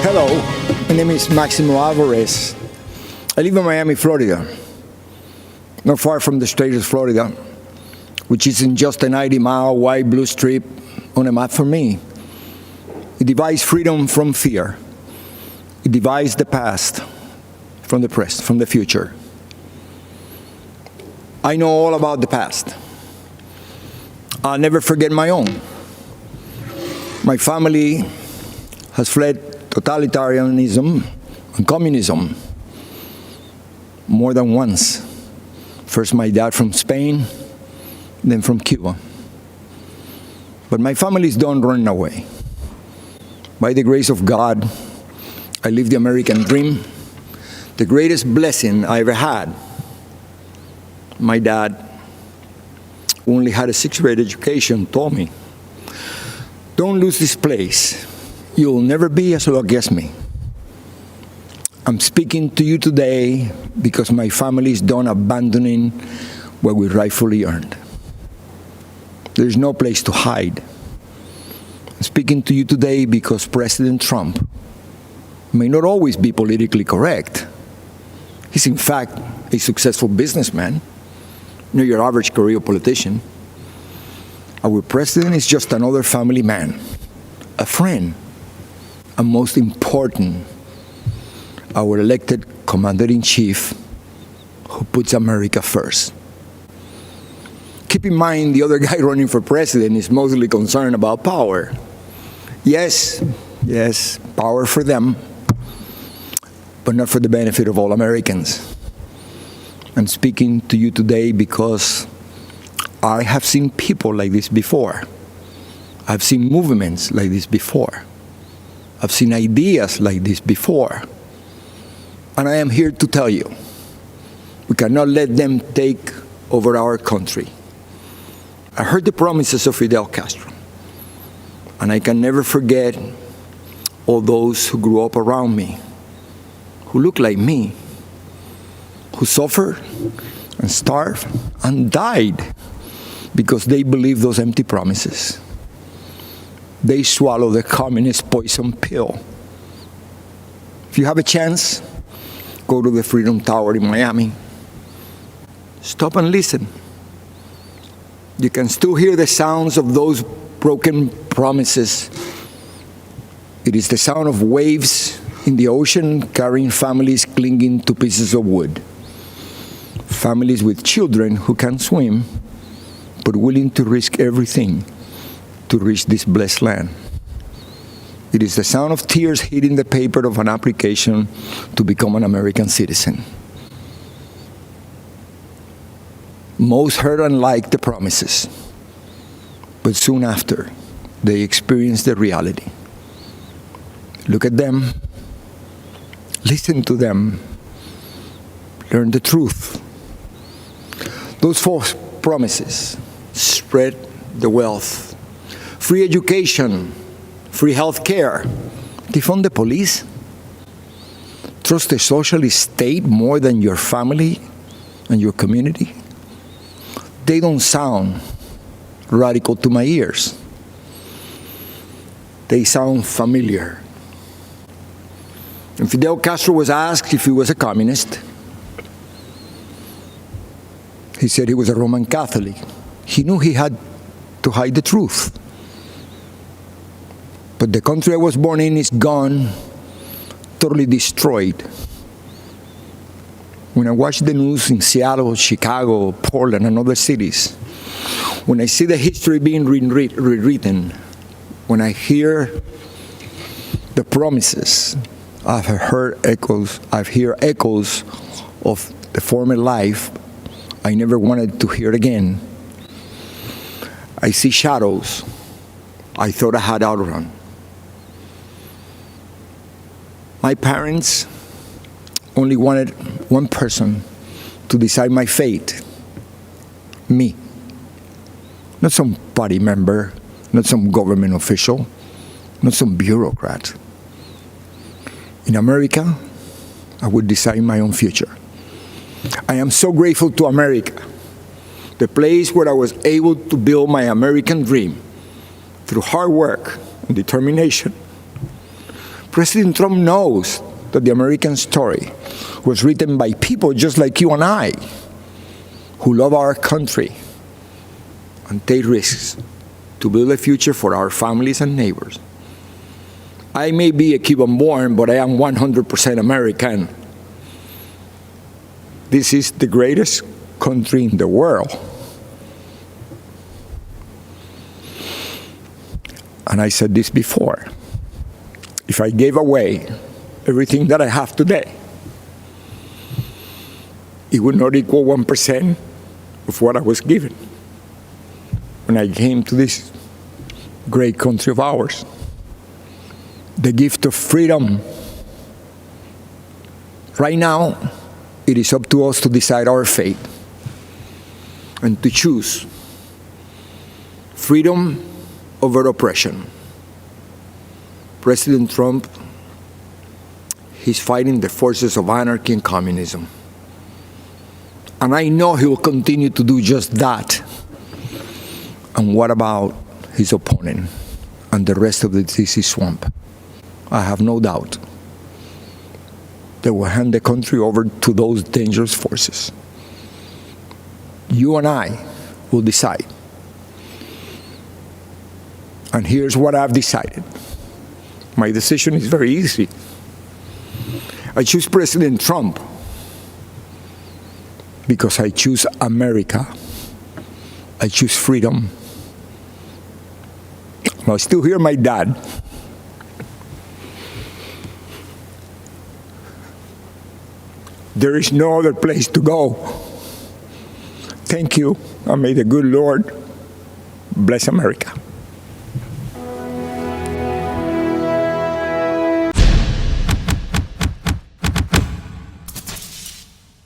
Hello, my name is Máximo Álvarez. I live in Miami, Florida, not far from the state of Florida, which is in just a 90-mile wide blue strip on a map for me. It divides freedom from fear. It divides the past from the present, from the future. I know all about the past. I'll never forget my own. My family has fled totalitarianism and communism more than once. First my dad from Spain, then from Cuba. But my families don't run away. By the grace of God, I live the American dream, the greatest blessing I ever had. My dad, who only had a sixth-grade education, told me, "Don't lose this place. You'll never be as lucky as me." I'm speaking to you today because my family is done abandoning what we rightfully earned. There's no place to hide. I'm speaking to you today because President Trump may not always be politically correct. He's in fact a successful businessman, not your average career politician. Our president is just another family man, a friend, and most important, our elected commander-in-chief who puts America first. Keep in mind, the other guy running for president is mostly concerned about power. Yes, power for them, but not for the benefit of all Americans. I'm speaking to you today because I have seen people like this before. I've seen movements like this before. I've seen ideas like this before. And I am here to tell you, we cannot let them take over our country. I heard the promises of Fidel Castro, and I can never forget all those who grew up around me, who look like me, who suffered and starved and died because they believed those empty promises. They swallowed the communist poison pill. If you have a chance, go to the Freedom Tower in Miami. Stop and listen. You can still hear the sounds of those broken promises. It is the sound of waves in the ocean carrying families clinging to pieces of wood. Families with children who can't swim, but willing to risk everything to reach this blessed land. It is the sound of tears hitting the paper of an application to become an American citizen. Most heard and liked the promises, but soon after, they experienced the reality. Look at them, listen to them, learn the truth. Those false promises spread the wealth, free education, free health care, defund the police, trust the socialist state more than your family and your community. They don't sound radical to my ears. They sound familiar. And Fidel Castro was asked if he was a communist. He said he was a Roman Catholic. He knew he had to hide the truth. But the country I was born in is gone, totally destroyed. When I watch the news in Seattle, Chicago, Portland, and other cities, when I see the history being rewritten, when I hear the promises, I've heard echoes of the former life I never wanted to hear again. I see shadows I thought I had outrun. My parents only wanted one person to decide my fate, me. Not some party member, not some government official, not some bureaucrat. In America, I would decide my own future. I am so grateful to America, the place where I was able to build my American dream through hard work and determination. President Trump knows that the American story was written by people just like you and I, who love our country and take risks to build a future for our families and neighbors. I may be a Cuban-born, but I am 100% American. This is the greatest country in the world. And I said this before. If I gave away everything that I have today, it would not equal 1% of what I was given when I came to this great country of ours. The gift of freedom. Right now, it is up to us to decide our fate and to choose freedom over oppression. President Trump, he's fighting the forces of anarchy and communism. And I know he will continue to do just that. And what about his opponent and the rest of the DC swamp? I have no doubt they will hand the country over to those dangerous forces. You and I will decide. And here's what I've decided. My decision is very easy. I choose President Trump because I choose America. I choose freedom. I still hear my dad. There is no other place to go. Thank you, and may the good Lord bless America.